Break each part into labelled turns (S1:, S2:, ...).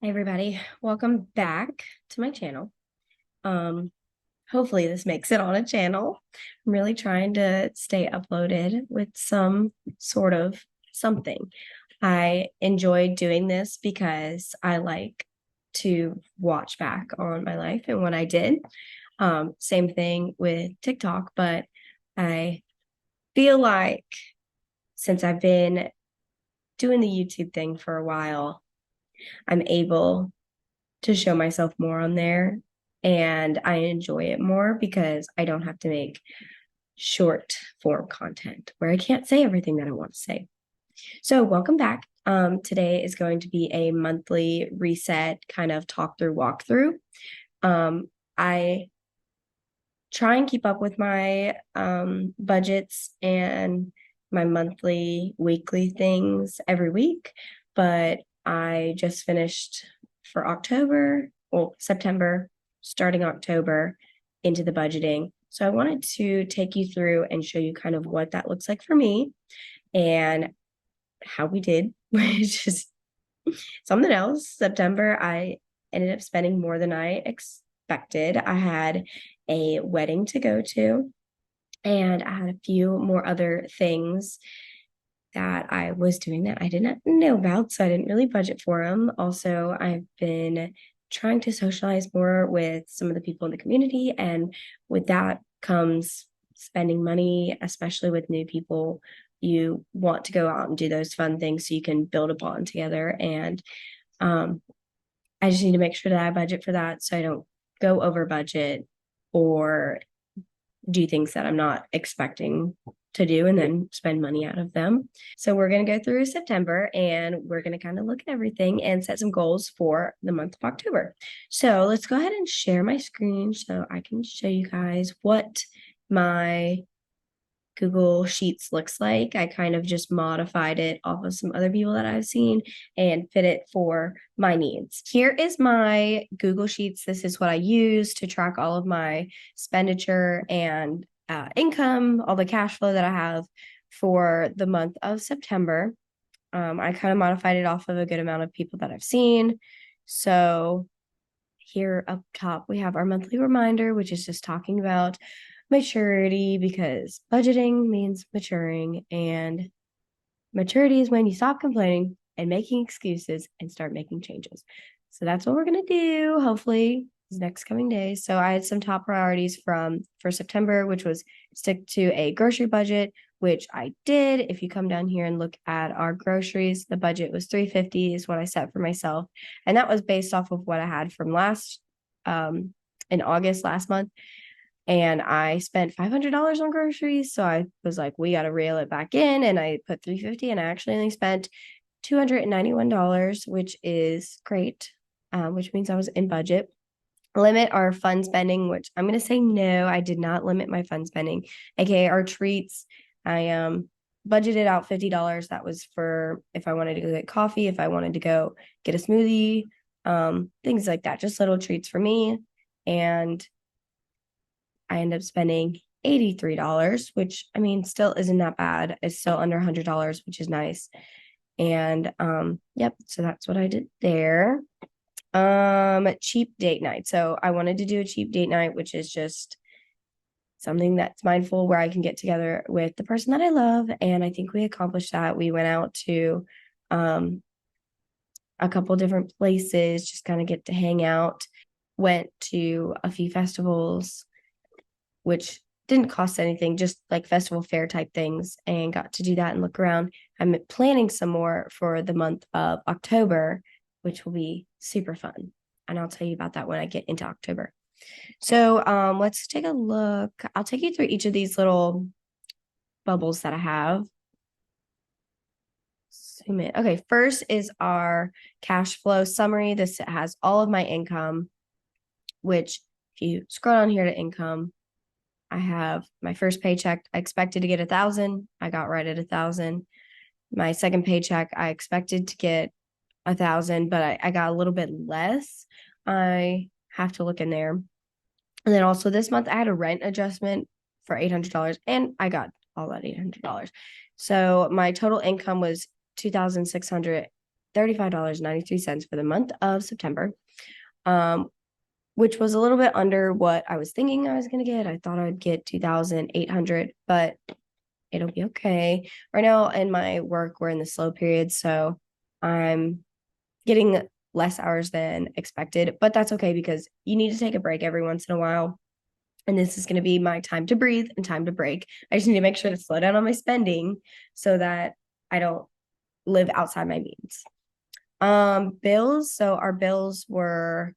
S1: Hey everybody, welcome back to my channel. Hopefully this makes it on a channel. I'm really trying to stay uploaded with some sort of something. I enjoy doing this because I like to watch back on my life and what I did. Same thing with TikTok, but I feel like since I've been doing the YouTube thing for a while, I'm able to show myself more on there. And I enjoy it more because I don't have to make short form content where I can't say everything that I want to say. So, welcome back. Today is going to be a monthly reset kind of talk through walkthrough. I try and keep up with my budgets and my monthly, weekly things every week, but I just finished for October, well, September, starting October into the budgeting. So I wanted to take you through and show you kind of what that looks like for me and how we did, which is something else. September, I ended up spending more than I expected. I had a wedding to go to, and I had a few more other things that I was doing that I did not know about, so I didn't really budget for them. Also, I've been trying to socialize more with some of the people in the community, and with that comes spending money, especially with new people. You want to go out and do those fun things so you can build a bond together. And um, I just need to make sure that I budget for that so I don't go over budget or do things that I'm not expecting to do and then spend money out of them. So we're going to go through September and we're going to kind of look at everything and set some goals for the month of October. So let's go ahead and share my screen so I can show you guys what my Google Sheets looks like. I kind of just modified it off of some other people that I've seen and fit it for my needs. Here is my Google Sheets. This is what I use to track all of my expenditure and income, all the cash flow that I have for the month of September. I kind of modified it off of a good amount of people that I've seen. So here up top, we have our monthly reminder, which is just talking about maturity because budgeting means maturing, and maturity is when you stop complaining and making excuses and start making changes. So that's what we're going to do, hopefully, these next coming days. So I had some top priorities for September, which was stick to a grocery budget, which I did. If you come down here and look at our groceries, the budget was $350 is what I set for myself. And that was based off of what I had from in August last month. And I spent $500 on groceries. So I was like, we got to reel it back in. And I put $350 and I actually only spent $291, which is great, which means I was in budget. Limit our fun spending, which I'm going to say no, I did not limit my fun spending, aka our treats. I budgeted out $50. That was for if I wanted to go get coffee, if I wanted to go get a smoothie, things like that, just little treats for me. And I ended up spending $83, which I mean still isn't that bad. It's still under $100, which is nice. And yep, so that's what I did there. Cheap date night. So I wanted to do a cheap date night, which is just something that's mindful where I can get together with the person that I love. And I think we accomplished that. We went out to a couple different places, just kind of get to hang out, went to a few festivals, which didn't cost anything, just like festival fair type things, and got to do that and look around. I'm planning some more for the month of October, which will be super fun. And I'll tell you about that when I get into October. So let's take a look. I'll take you through each of these little bubbles that I have. Zoom in. Okay, first is our cash flow summary. This has all of my income, which if you scroll down here to income, I have my first paycheck. I expected to get 1,000. I got right at 1,000. My second paycheck, I expected to get 1,000, but I got a little bit less. I have to look in there. And then also this month, I had a rent adjustment for $800, and I got all that $800. So my total income was $2,600. $35.93 for the month of September, which was a little bit under what I was thinking I was going to get. I thought I'd get 2,800, but it'll be okay. Right now in my work, we're in the slow period, so I'm getting less hours than expected, but that's okay because you need to take a break every once in a while. And this is going to be my time to breathe and time to break. I just need to make sure to slow down on my spending so that I don't live outside my means. Bills. So our bills were,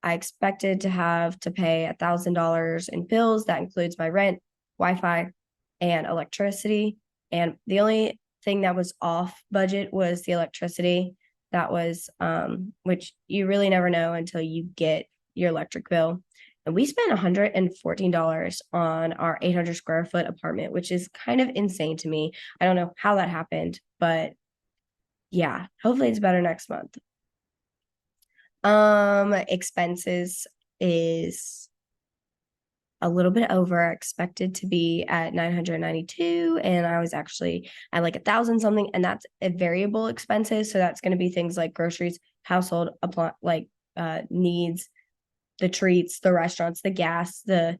S1: I expected to have to pay $1,000 in bills. That includes my rent, Wi-Fi, and electricity. And the only thing that was off budget was the electricity. That was, which you really never know until you get your electric bill. And we spent $114 on our 800 square foot apartment, which is kind of insane to me. I don't know how that happened, but yeah, hopefully it's better next month. Expenses is a little bit over, expected to be at 992, and I was actually at like 1,000 something, and that's a variable expenses. So that's going to be things like groceries, household needs, the treats, the restaurants, the gas, the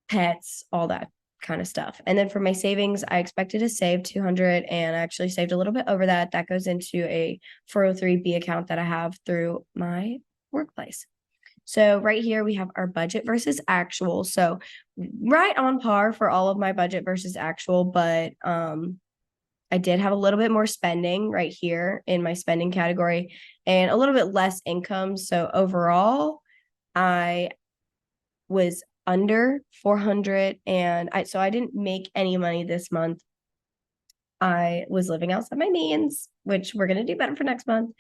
S1: pets, all that kind of stuff. And then for my savings, I expected to save 200, and I actually saved a little bit over that. That goes into a 403B account that I have through my workplace. So right here we have our budget versus actual. So right on par for all of my budget versus actual, but I did have a little bit more spending right here in my spending category and a little bit less income. So overall, I was under 400, and so I didn't make any money this month. I was living outside my means, which we're going to do better for next month.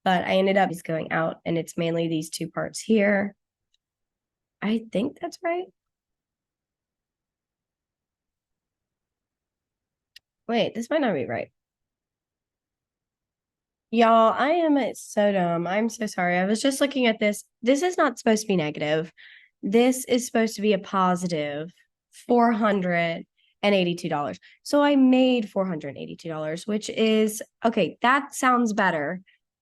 S1: But I ended up just going out, and it's mainly these two parts here. I think that's right. Wait, this might not be right. Y'all, I am so dumb. I'm so sorry. I was just looking at this. This is not supposed to be negative. This is supposed to be a positive $482. So I made $482, which is okay. That sounds better.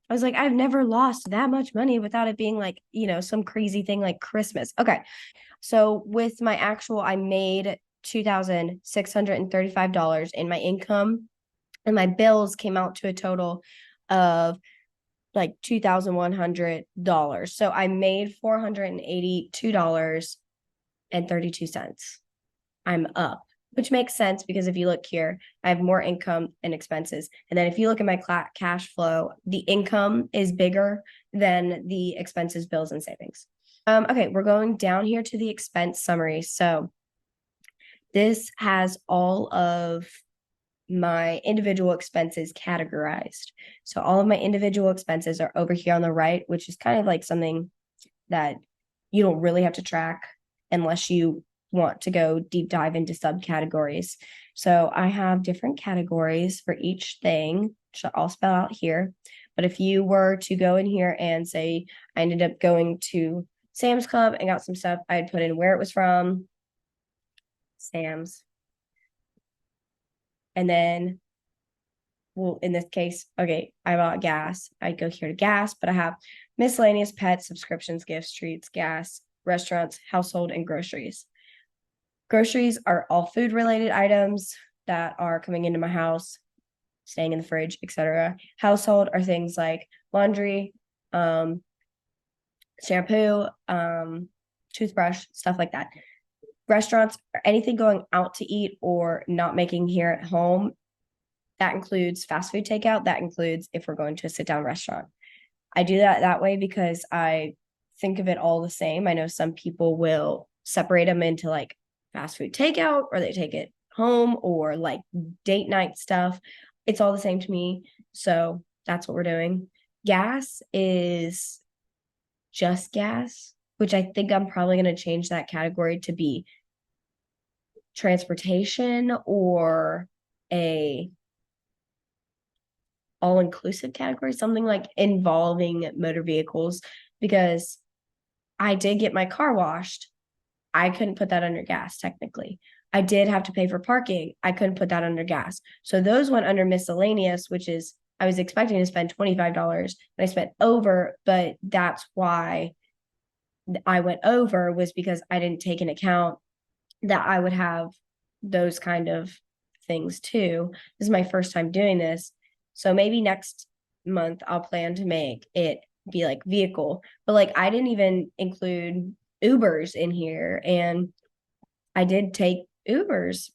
S1: I was like, I've never lost that much money without it being like, some crazy thing like Christmas. Okay. So with my actual, I made $2,635 in my income, and my bills came out to a total of like $2,100. So I made $482.32. I'm up, which makes sense because if you look here, I have more income and expenses. And then if you look at my cash flow, the income is bigger than the expenses, bills, and savings. Okay, we're going down here to the expense summary. So this has all of my individual expenses categorized. So all of my individual expenses are over here on the right, which is kind of like something that you don't really have to track unless you want to go deep dive into subcategories. So I have different categories for each thing, which I'll spell out here. But if you were to go in here and say, I ended up going to Sam's Club and got some stuff, I'd put in where it was from, Sam's. And then, well, in this case, okay, I bought gas. I'd go here to gas, but I have miscellaneous pets, subscriptions, gifts, treats, gas, restaurants, household, and groceries. Groceries are all food related items that are coming into my house, staying in the fridge, etc. Household are things like laundry, shampoo, toothbrush, stuff like that. Restaurants are anything going out to eat or not making here at home. That includes fast food takeout. That includes if we're going to a sit down restaurant. I do that way because I think of it all the same. I know some people will separate them into like fast food takeout, or they take it home, or like date night stuff. It's all the same to me. So that's what we're doing. Gas is just gas, which I think I'm probably going to change that category to be transportation or a all-inclusive category, something like involving motor vehicles, because I did get my car washed. I couldn't put that under gas technically. I did have to pay for parking. I couldn't put that under gas. So those went under miscellaneous, which is I was expecting to spend $25 and I spent over, but that's why I went over, was because I didn't take into account that I would have those kind of things too. This is my first time doing this. So maybe next month I'll plan to make it be like vehicle, but like I didn't even include Ubers in here, and I did take Ubers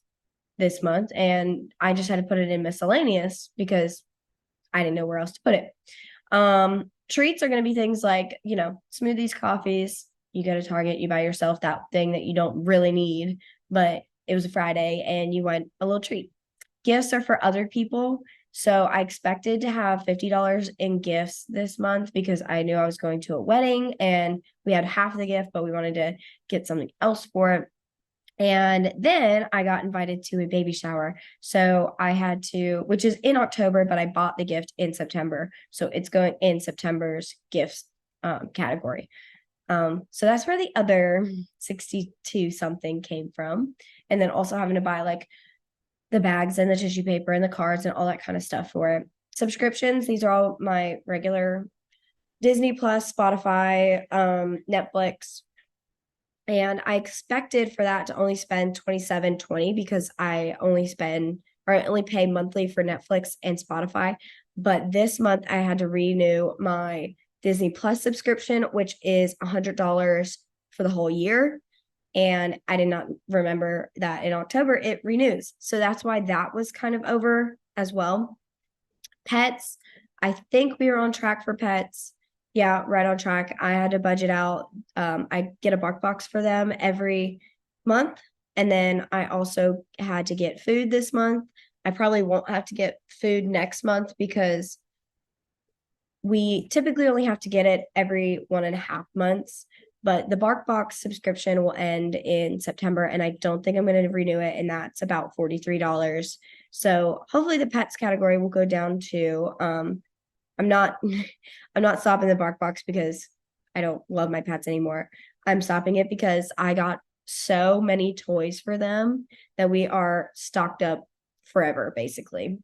S1: this month and I just had to put it in miscellaneous because I didn't know where else to put it. Treats are going to be things like, smoothies, coffees. You go to Target, you buy yourself that thing that you don't really need, but it was a Friday and you want a little treat. Gifts are for other people. So I expected to have $50 in gifts this month because I knew I was going to a wedding and we had half of the gift, but we wanted to get something else for it. And then I got invited to a baby shower. So I had to, which is in October, but I bought the gift in September. So it's going in September's gifts category. So that's where the other 62 something came from. And then also having to buy like the bags and the tissue paper and the cards and all that kind of stuff for it. Subscriptions, these are all my regular Disney Plus, Spotify, Netflix. And I expected for that to only spend $27.20 because I only pay monthly for Netflix and Spotify. But this month I had to renew my Disney Plus subscription, which is $100 for the whole year. And I did not remember that in October it renews. So that's why that was kind of over as well. Pets, I think we were on track for pets. Yeah, right on track. I had to budget out. I get a bark box for them every month. And then I also had to get food this month. I probably won't have to get food next month because we typically only have to get it every 1.5 months. But the bark box subscription will end in September, and I don't think I'm going to renew it. And that's about $43. So hopefully the pets category will go down to, I'm not stopping the bark box because I don't love my pets anymore. I'm stopping it because I got so many toys for them that we are stocked up forever, basically.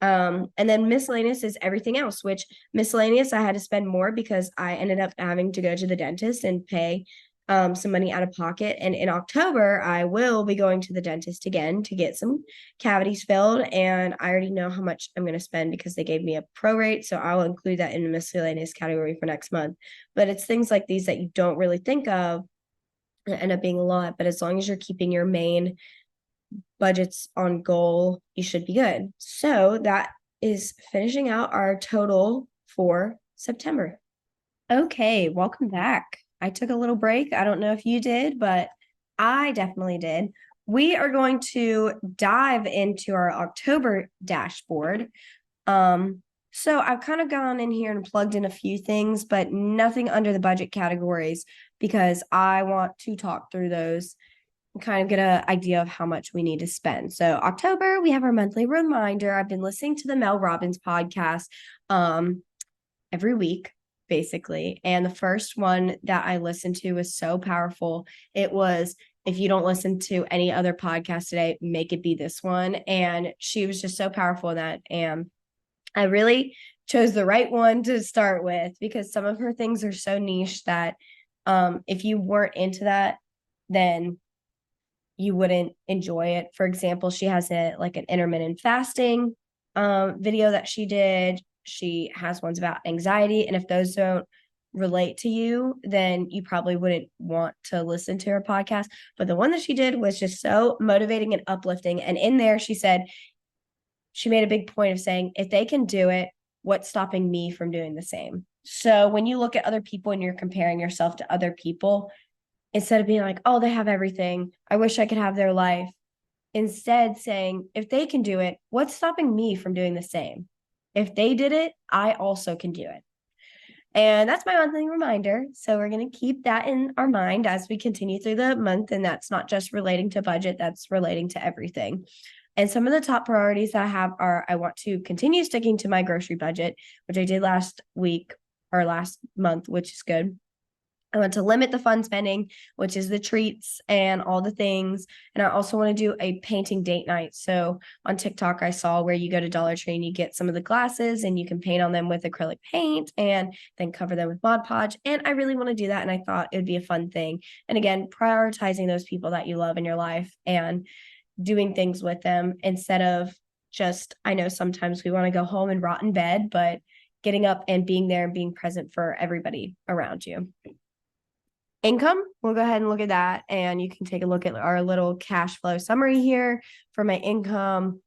S1: And then miscellaneous is everything else, which miscellaneous I had to spend more because I ended up having to go to the dentist and pay some money out of pocket. And in October, I will be going to the dentist again to get some cavities filled. And I already know how much I'm going to spend because they gave me a prorate. So I'll include that in the miscellaneous category for next month. But it's things like these that you don't really think of that end up being a lot. But as long as you're keeping your main budgets on goal, you should be good. So that is finishing out our total for September. Okay, welcome back. I took a little break. I don't know if you did, but I definitely did. We are going to dive into our October dashboard. So I've kind of gone in here and plugged in a few things, but nothing under the budget categories because I want to talk through those and kind of get an idea of how much we need to spend. So October, we have our monthly reminder. I've been listening to the Mel Robbins podcast every week, basically. And the first one that I listened to was so powerful. It was, if you don't listen to any other podcast today, make it be this one. And she was just so powerful in that. And I really chose the right one to start with because some of her things are so niche that if you weren't into that, then you wouldn't enjoy it. For example, she has an intermittent fasting video that she did. She has ones about anxiety. And if those don't relate to you, then you probably wouldn't want to listen to her podcast. But the one that she did was just so motivating and uplifting. And in there, she said, she made a big point of saying, if they can do it, what's stopping me from doing the same? So when you look at other people and you're comparing yourself to other people, instead of being like, oh, they have everything, I wish I could have their life. Instead saying, if they can do it, what's stopping me from doing the same? If they did it, I also can do it. And that's my monthly reminder. So we're going to keep that in our mind as we continue through the month. And that's not just relating to budget, that's relating to everything. And some of the top priorities that I have are, I want to continue sticking to my grocery budget, which I did last week or last month, which is good. I want to limit the fun spending, which is the treats and all the things. And I also want to do a painting date night. So on TikTok, I saw where you go to Dollar Tree and you get some of the glasses and you can paint on them with acrylic paint and then cover them with Mod Podge. And I really want to do that. And I thought it would be a fun thing. And again, prioritizing those people that you love in your life and doing things with them instead of just, I know sometimes we want to go home and rot in bed, but getting up and being there and being present for everybody around you. Income, we'll go ahead and look at that, and you can take a look at our little cash flow summary here. For my income,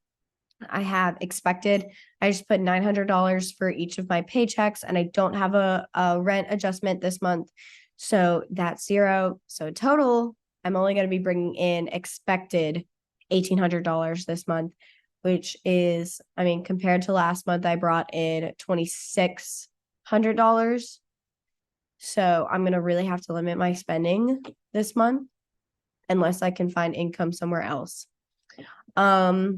S1: I have expected, I just put $900 for each of my paychecks, and I don't have a rent adjustment this month, so that's zero. So total, I'm only going to be bringing in expected $1,800 this month, which is, I mean, compared to last month, I brought in $2,600. So I'm going to really have to limit my spending this month unless I can find income somewhere else. Bills.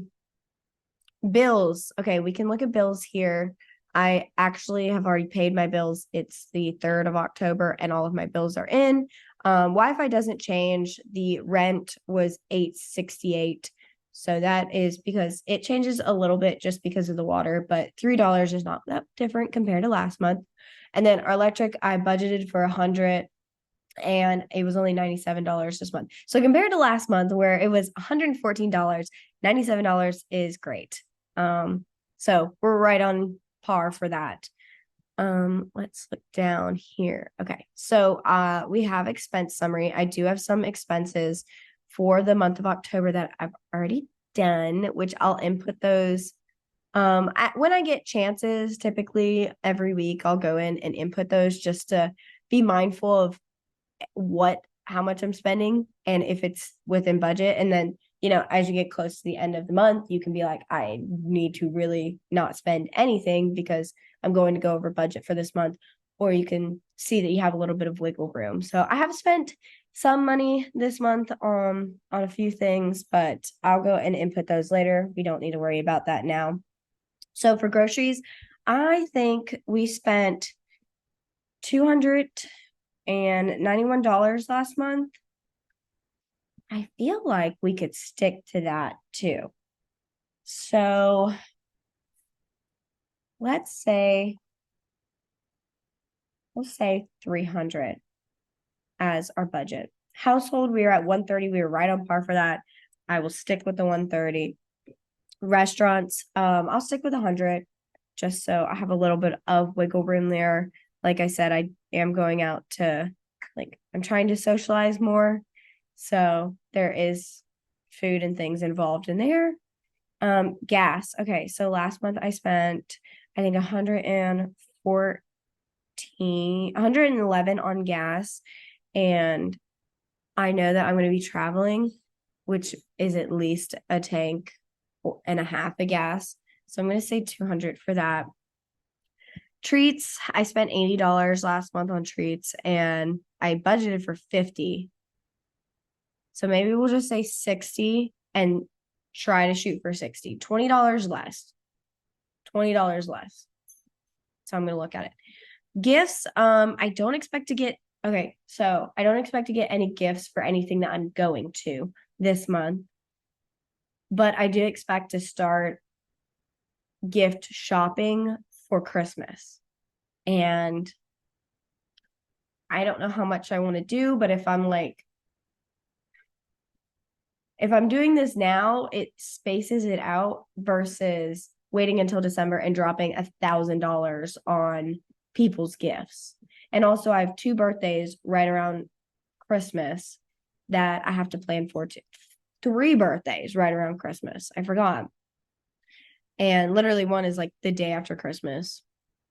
S1: Okay, we can look at bills here. I actually have already paid my bills. It's the 3rd of October and all of my bills are in. Wi-Fi doesn't change. The rent was $8.68. So that is because it changes a little bit just because of the water, but $3 is not that different compared to last month. And then our electric, I budgeted for $100 and it was only $97 this month. So compared to last month where it was $114, $97 is great. So we're right on par for that. Let's look down here. Okay. So we have expense summary. I do have some expenses for the month of October that I've already done, which I'll input those. When I get chances, typically every week I'll go in and input those just to be mindful of how much I'm spending and if it's within budget. And then, as you get close to the end of the month, you can be like, I need to really not spend anything because I'm going to go over budget for this month. Or you can see that you have a little bit of wiggle room. So I have spent some money this month on a few things, but I'll go and input those later. We don't need to worry about that now. So for groceries, I think we spent $291 last month. I feel like we could stick to that too. So we'll say 300 as our budget. Household, we are at 130. We were right on par for that. I will stick with the 130. Restaurants, I'll stick with 100 just so I have a little bit of wiggle room there. Like I said, I am going out to, I'm trying to socialize more. So there is food and things involved in there. Gas. Okay. So last month I spent, I think 111 on gas. And I know that I'm going to be traveling, which is at least a tank and a half of gas. So I'm going to say 200 for that. Treats, I spent $80 last month on treats and I budgeted for 50. So maybe we'll just say 60 and try to shoot for 60. $20 less. $20 less. So I'm going to look at it. Gifts, I don't expect to get any gifts for anything that I'm going to this month. But I do expect to start gift shopping for Christmas. And I don't know how much I want to do, but if I'm doing this now, it spaces it out versus waiting until December and dropping $1,000 on people's gifts. And also I have 2 birthdays right around Christmas that I have to plan for too. 3 birthdays right around Christmas. I forgot. And literally one is the day after Christmas.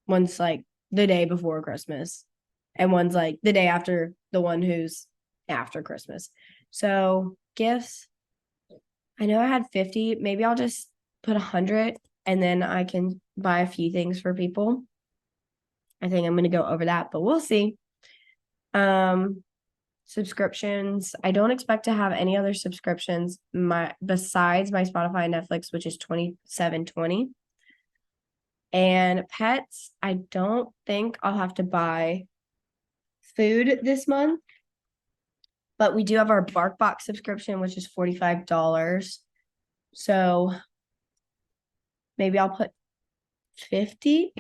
S1: One's the day before Christmas. And one's the day after the one who's after Christmas. So gifts, I know I had 50. Maybe I'll just put 100 and then I can buy a few things for people. I think I'm going to go over that, but we'll see. Subscriptions. I don't expect to have any other subscriptions besides my Spotify and Netflix, which is $27.20. And pets, I don't think I'll have to buy food this month, but we do have our BarkBox subscription, which is $45. So maybe I'll put 50.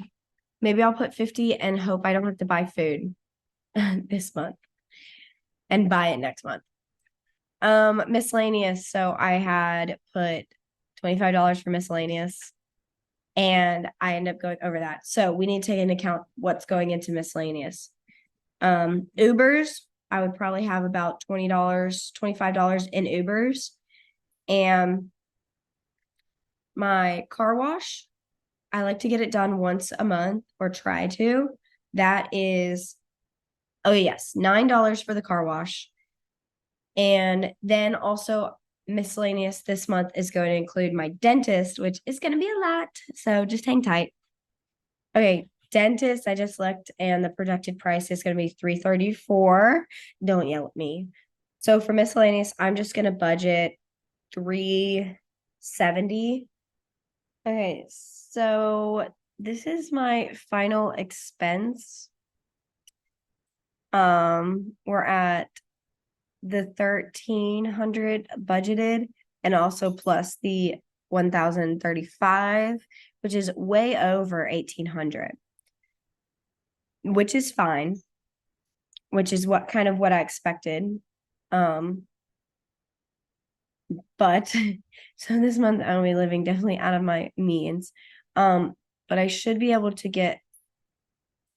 S1: Maybe I'll put 50 and hope I don't have to buy food this month and buy it next month. Miscellaneous. So I had put $25 for miscellaneous and I end up going over that. So we need to take into account what's going into miscellaneous. Ubers, I would probably have about $20, $25 in Ubers. And my car wash, I like to get it done once a month or try to. That is, oh yes, $9 for the car wash. And then also miscellaneous this month is going to include my dentist, which is going to be a lot. So just hang tight. Okay, dentist, I just looked and the projected price is going to be $334. Don't yell at me. So for miscellaneous, I'm just going to budget $370. Okay, so this is my final expense. We're at the 1,300 budgeted and also plus the 1,035, which is way over 1,800, which is fine, which is what I expected. But so this month I'll be living definitely out of my means. But I should be able to get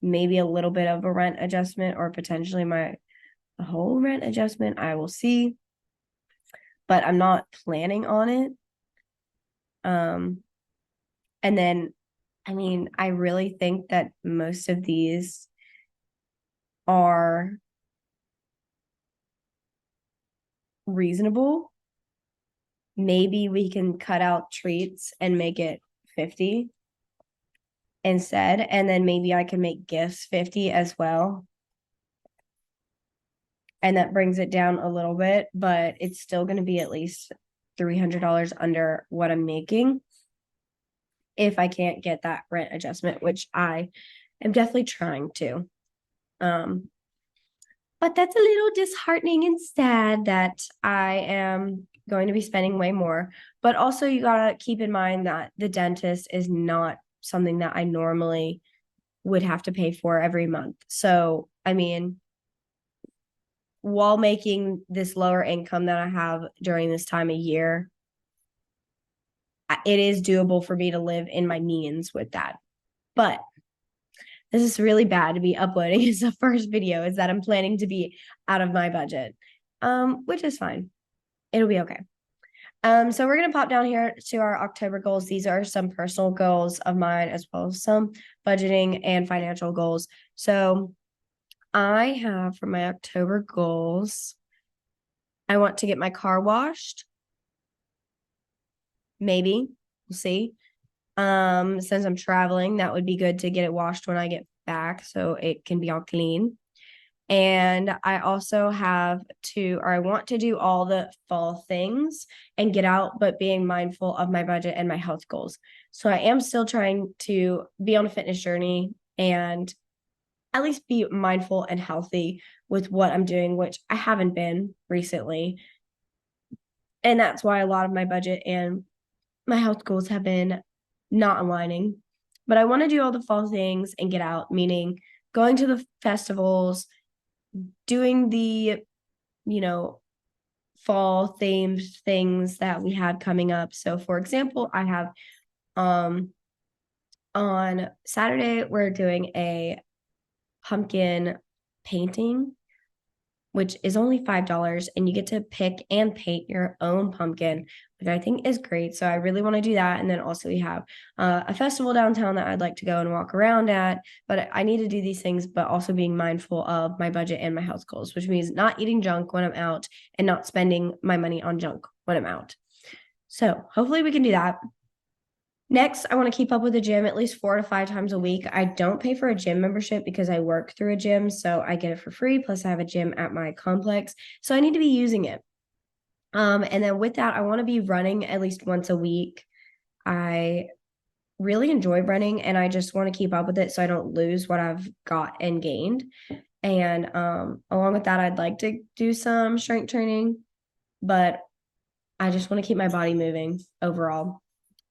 S1: maybe a little bit of a rent adjustment or potentially a whole rent adjustment. I will see, but I'm not planning on it. And then, I mean, I really think that most of these are reasonable. Maybe we can cut out treats and make it 50 instead. And then maybe I can make gifts 50 as well. And that brings it down a little bit, but it's still going to be at least $300 under what I'm making if I can't get that rent adjustment, which I am definitely trying to. But that's a little disheartening and sad that I am going to be spending way more. But also you gotta keep in mind that the dentist is not something that I normally would have to pay for every month. So, I mean, while making this lower income that I have during this time of year, it is doable for me to live in my means with that. But this is really bad to be uploading as the first video, is that I'm planning to be out of my budget, which is fine. It'll be okay. So we're going to pop down here to our October goals. These are some personal goals of mine as well as some budgeting and financial goals. So I have for my October goals, I want to get my car washed. Maybe, we'll see. Since I'm traveling, that would be good to get it washed when I get back so it can be all clean. And I also I want to do all the fall things and get out, but being mindful of my budget and my health goals. So I am still trying to be on a fitness journey and at least be mindful and healthy with what I'm doing, which I haven't been recently. And that's why a lot of my budget and my health goals have been not aligning. But I want to do all the fall things and get out, meaning going to the festivals, doing the, fall themed things that we had coming up. So for example, I have on Saturday, we're doing a pumpkin painting, which is only $5, and you get to pick and paint your own pumpkin, which I think is great. So I really want to do that. And then also we have a festival downtown that I'd like to go and walk around at, but I need to do these things, but also being mindful of my budget and my health goals, which means not eating junk when I'm out and not spending my money on junk when I'm out. So hopefully we can do that. Next, I want to keep up with the gym at least 4 to 5 times a week. I don't pay for a gym membership because I work through a gym, so I get it for free. Plus, I have a gym at my complex, so I need to be using it. And then with that, I want to be running at least once a week. I really enjoy running, and I just want to keep up with it so I don't lose what I've got and gained. And along with that, I'd like to do some strength training, but I just want to keep my body moving overall.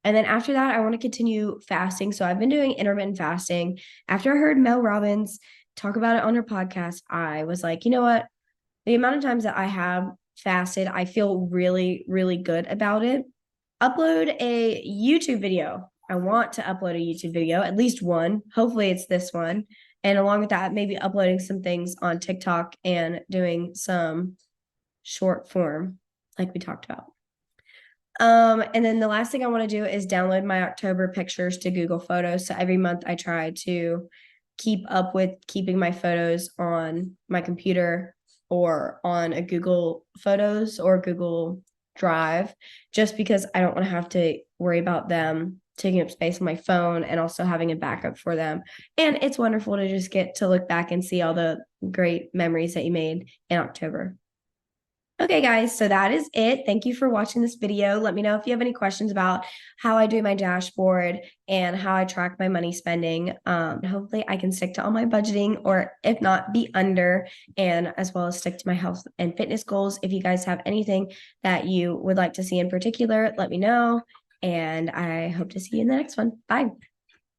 S1: And then after that, I want to continue fasting. So I've been doing intermittent fasting. After I heard Mel Robbins talk about it on her podcast, I was like, you know what? The amount of times that I have fasted, I feel really, really good about it. Upload a YouTube video. I want to upload a YouTube video, at least one. Hopefully, it's this one. And along with that, maybe uploading some things on TikTok and doing some short form, like we talked about. And then the last thing I want to do is download my October pictures to Google Photos. So every month I try to keep up with keeping my photos on my computer or on a Google Photos or Google Drive, just because I don't want to have to worry about them taking up space on my phone and also having a backup for them. And it's wonderful to just get to look back and see all the great memories that you made in October. Okay, guys, so that is it. Thank you for watching this video. Let me know if you have any questions about how I do my dashboard and how I track my money spending. Hopefully I can stick to all my budgeting, or if not, be under, and as well as stick to my health and fitness goals. If you guys have anything that you would like to see in particular, let me know. And I hope to see you in the next one. Bye.